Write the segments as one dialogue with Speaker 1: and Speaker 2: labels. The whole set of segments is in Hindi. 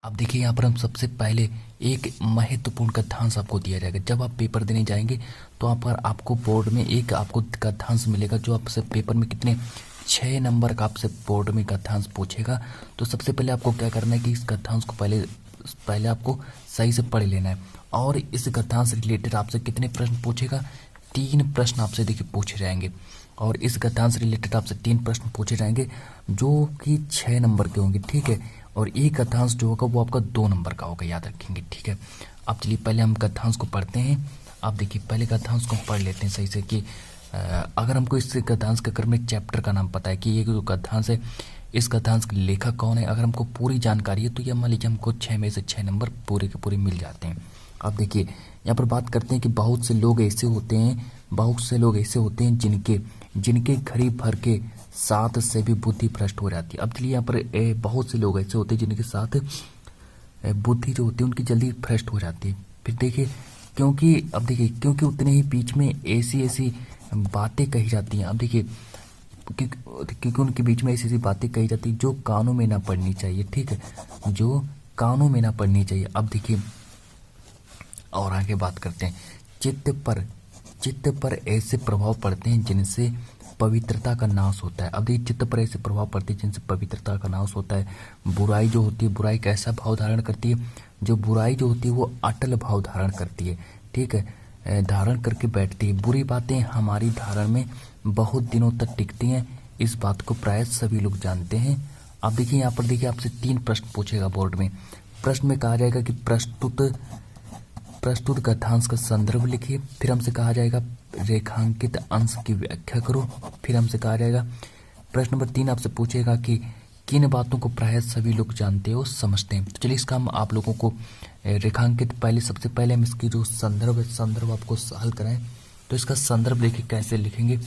Speaker 1: अब देखिए यहाँ पर हम सबसे पहले एक महत्वपूर्ण कथांश आपको दिया जाएगा। जब आप पेपर देने जाएंगे तो यहाँ पर आपको बोर्ड में एक आपको कथांश मिलेगा जो आपसे पेपर में कितने 6 नंबर का आपसे बोर्ड में कथांश पूछेगा। तो सबसे पहले आपको क्या करना है कि इस कथांश को पहले आपको सही से पढ़ लेना है। और इस कथांश से रिलेटेड आपसे कितने प्रश्न पूछेगा, 3 प्रश्न आपसे देखिए पूछे जाएंगे। और इस कथांश से रिलेटेड आपसे 3 प्रश्न पूछे जाएंगे जो कि 6 नंबर के होंगे, ठीक है। और एक कथांश जो होगा वो आपका 2 नंबर का होगा, याद रखेंगे, ठीक है। अब चलिए पहले हम कथांश को पढ़ते हैं। आप देखिए पहले कथांश को पढ़ लेते हैं सही से कि अगर हमको इस कथांश के क्रम में चैप्टर का नाम पता है कि ये जो कथांश है इस कथांश के लेखक कौन है, अगर हमको पूरी जानकारी है तो ये मान लीजिए हमको 6 में से 6 नंबर पूरे के पूरे मिल जाते हैं। अब देखिए यहाँ पर बात करते हैं कि बहुत से लोग ऐसे होते हैं जिनके घड़ी भर के साथ से भी बुद्धि भ्रष्ट हो जाती है। अब चलिए यहाँ पर बहुत से लोग ऐसे होते हैं जिनके साथ बुद्धि जो होती है उनकी जल्दी भ्रष्ट हो जाती है। फिर देखिए क्योंकि उतने ही बीच में ऐसी बातें कही जाती हैं। अब देखिए क्योंकि उनके बीच में ऐसी बातें कही जाती हैं जो कानों में ना पढ़नी चाहिए, ठीक है, जो कानों में ना पढ़नी चाहिए। अब देखिए और आगे बात करते हैं चित्त पर ऐसे प्रभाव पड़ते हैं जिनसे पवित्रता का नाश होता है। अब देखिए चित्त पर ऐसे प्रभाव पड़ते हैं जिनसे पवित्रता का नाश होता है। बुराई जो होती है, बुराई कैसा भाव धारण करती है, जो बुराई जो होती है वो अटल भाव धारण करती है, ठीक है, धारण करके बैठती है। बुरी बातें हमारी धारण में बहुत दिनों तक टिकती हैं, इस बात को प्राय सभी लोग जानते हैं। अब देखिए यहाँ पर देखिए आपसे 3 प्रश्न पूछेगा बोर्ड में। प्रश्न में कहा जाएगा कि प्रस्तुत कथांश का संदर्भ लिखिए। फिर हमसे कहा जाएगा रेखांकित अंश की व्याख्या करो। फिर हमसे कहा जाएगा प्रश्न नंबर 3 आपसे पूछेगा कि किन बातों को प्राय सभी लोग जानते हो समझते हैं। तो चलिए इसका हम आप लोगों को रेखांकित सबसे पहले हम इसकी जो संदर्भ आपको हल कराएं। तो इसका संदर्भ देखिए कैसे लिखेंगे।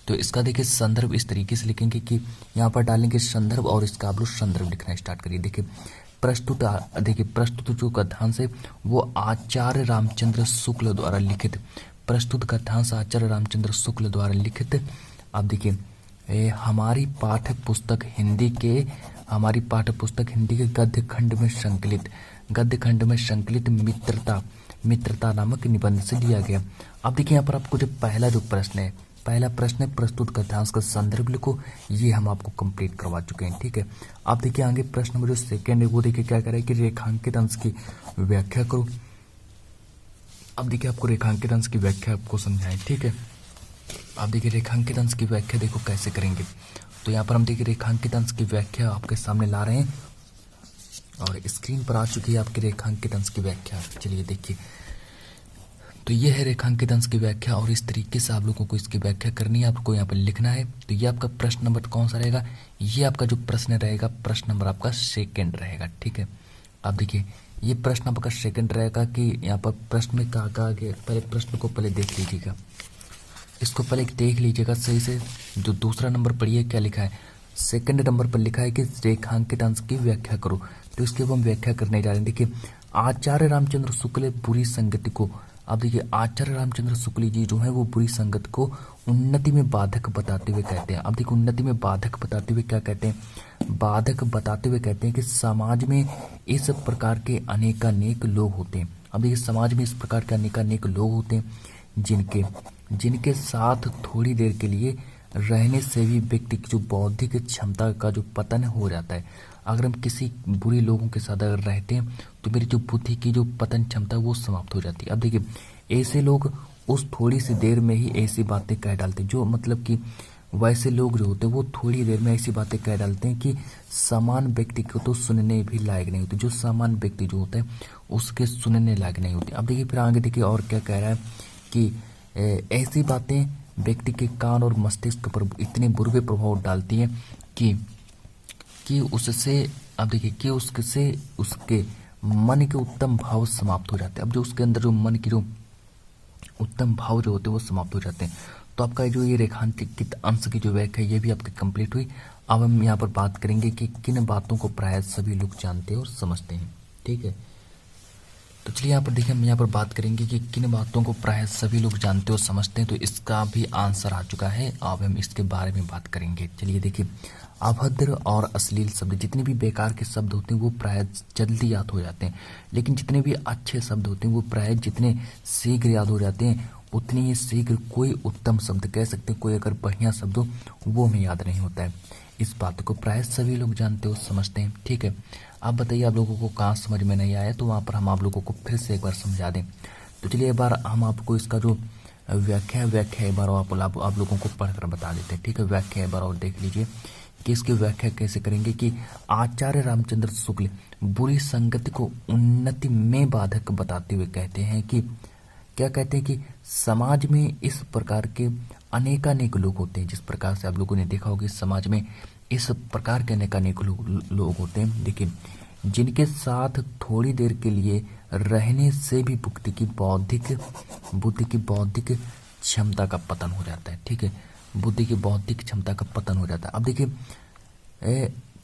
Speaker 1: तो इसका देखिए संदर्भ इस तरीके से लिखेंगे कि यहाँ पर डालेंगे संदर्भ और इसका आप लोग संदर्भ लिखना स्टार्ट करिए। देखिए प्रस्तुत जो कथांश है वो आचार्य रामचंद्र शुक्ल द्वारा लिखित, प्रस्तुत कथांश आचार्य रामचंद्र शुक्ल द्वारा लिखित। अब देखिए हमारी पाठ्य पुस्तक हिंदी के गद्य खंड में संकलित मित्रता नामक निबंध से लिया गया। अब देखिए यहाँ पर आपको जो पहला प्रश्न है प्रस्तुत कथांश का संदर्भ लिखो, ये हम आपको कंप्लीट करवा चुके हैं, ठीक है। अब देखिए आगे प्रश्न नंबर जो सेकंड है वो देखिए क्या करें कि रेखांकित अंश की व्याख्या करो। अब देखिए आपको रेखांकित अंश की व्याख्या आपको समझाएं, ठीक है। अब देखिए रेखांकित अंश की व्याख्या देखो कैसे करेंगे। तो यहाँ पर हम देखिए रेखांकित अंश की व्याख्या आपके सामने ला रहे हैं और स्क्रीन पर आ चुकी है आपकी रेखांकित अंश की व्याख्या। चलिए देखिए तो ये है रेखांकित अंश की व्याख्या और इस तरीके से आप लोगों को इसकी व्याख्या करनी है, आपको यहाँ पर लिखना है। तो ये आपका प्रश्न नंबर कौन सा रहेगा, ये आपका जो प्रश्न रहेगा प्रश्न नंबर आपका सेकंड रहेगा, ठीक है। अब देखिए ये प्रश्न आपका सेकंड रहेगा कि यहाँ पर प्रश्न में कहा गया, पहले प्रश्न को पहले देख लीजिएगा, इसको पहले देख लीजिएगा सही से। जो दूसरा नंबर पढ़िए क्या लिखा है, सेकंड नंबर पर लिखा है कि रेखांकित अंश की व्याख्या करो। तो इसकी अब हम व्याख्या करने जा रहे हैं। देखिए आचार्य रामचंद्र शुक्ल बुरी संगति को, अब देखिए आचार्य रामचंद्र शुक्ल जी जो है वो बुरी संगत को उन्नति में बाधक बताते हुए कहते हैं। अब देखिए उन्नति में बाधक बताते हुए क्या कहते हैं, बाधक बताते हुए कहते हैं कि समाज में इस प्रकार के अनेकानेक लोग होते हैं। अब देखिए समाज में इस प्रकार के अनेकानेक लोग होते हैं जिनके साथ थोड़ी देर के लिए रहने से भी व्यक्ति की जो बौद्धिक क्षमता का जो पतन हो जाता है। अगर हम किसी बुरे लोगों के साथ अगर रहते हैं तो मेरी जो बुद्धि की जो पतन क्षमता है वो समाप्त हो जाती है। अब देखिए ऐसे लोग उस थोड़ी सी देर में ही ऐसी बातें कह डालते हैं, जो मतलब कि वैसे लोग जो होते हैं वो थोड़ी देर में ऐसी बातें कह डालते हैं कि सामान्य व्यक्ति को तो सुनने भी लायक नहीं होती, जो सामान्य व्यक्ति जो होता है उसके सुनने लायक नहीं होती। अब देखिए फिर आगे देखिए और क्या कह रहा है कि ऐसी बातें व्यक्ति के कान और मस्तिष्क पर इतने बुरे प्रभाव डालती हैं कि उससे, अब देखिए कि उसके मन के उत्तम भाव समाप्त हो जाते हैं। अब जो उसके अंदर जो मन की जो उत्तम भाव जो होते हैं वो समाप्त हो जाते हैं। तो आपका जो ये रेखांकित अंश की जो व्याख्या ये भी आपकी कंप्लीट हुई। अब हम यहाँ पर बात करेंगे कि किन बातों को प्राय सभी लोग जानते हैं और समझते हैं, ठीक है। तो चलिए यहाँ पर देखिए हम यहाँ पर बात करेंगे कि किन बातों को प्राय सभी लोग जानते और समझते हैं। तो इसका भी आंसर आ चुका है, अब हम इसके बारे में बात करेंगे। चलिए देखिए अभद्र और अश्लील शब्द, जितने भी बेकार के शब्द होते हैं वो प्राय जल्दी याद हो जाते हैं, लेकिन जितने भी अच्छे शब्द होते हैं वो प्राय जितने शीघ्र याद हो जाते हैं उतनी ही शीघ्र कोई उत्तम शब्द कह सकते हैं, कोई अगर बढ़िया शब्द हो वो हमें याद नहीं होता है। इस बात को प्राय सभी लोग जानते हो, समझते हैं। ठीक है, आप बताइए आप लोगों को कहाँ समझ में नहीं आया, तो वहाँ पर हम आप लोगों को फिर से एक बार समझा दें। तो चलिए एक बार हम आपको इसका जो व्याख्या एक बार आप लोगों को पढ़कर बता देते हैं। ठीक है, व्याख्या एक बार और देख लीजिए कि इसकी व्याख्या कैसे करेंगे। कि आचार्य रामचंद्र शुक्ल बुरी संगति को उन्नति में बाधक बताते हुए कहते हैं कि क्या कहते हैं कि समाज में इस प्रकार के अनेकानेक लोग होते हैं। जिस प्रकार से आप लोगों ने देखा होगा समाज में इस प्रकार के अनेकानेक लोग होते हैं, देखिए, जिनके साथ थोड़ी देर के लिए रहने से भी बुद्धि की बौद्धिक क्षमता का पतन हो जाता है। ठीक है, बुद्धि की बौद्धिक क्षमता का पतन हो जाता है। अब देखिए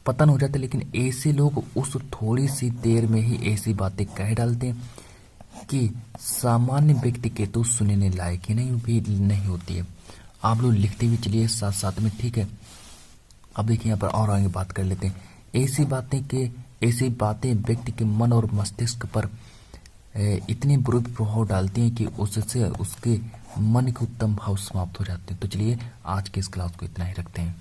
Speaker 1: पतन हो जाता है, लेकिन ऐसे लोग उस थोड़ी सी देर में ही ऐसी बातें कह डालते हैं कि सामान्य व्यक्ति के तो सुनने लायक ही नहीं होती है। आप लोग लिखते भी चलिए साथ साथ में। ठीक है, अब देखिए यहाँ पर और आगे बात कर लेते हैं। ऐसी बातें व्यक्ति के मन और मस्तिष्क पर इतने बुरे प्रभाव डालती हैं कि उससे उसके मन के उत्तम भाव समाप्त हो जाते हैं। तो चलिए आज के इस क्लास को इतना ही रखते हैं।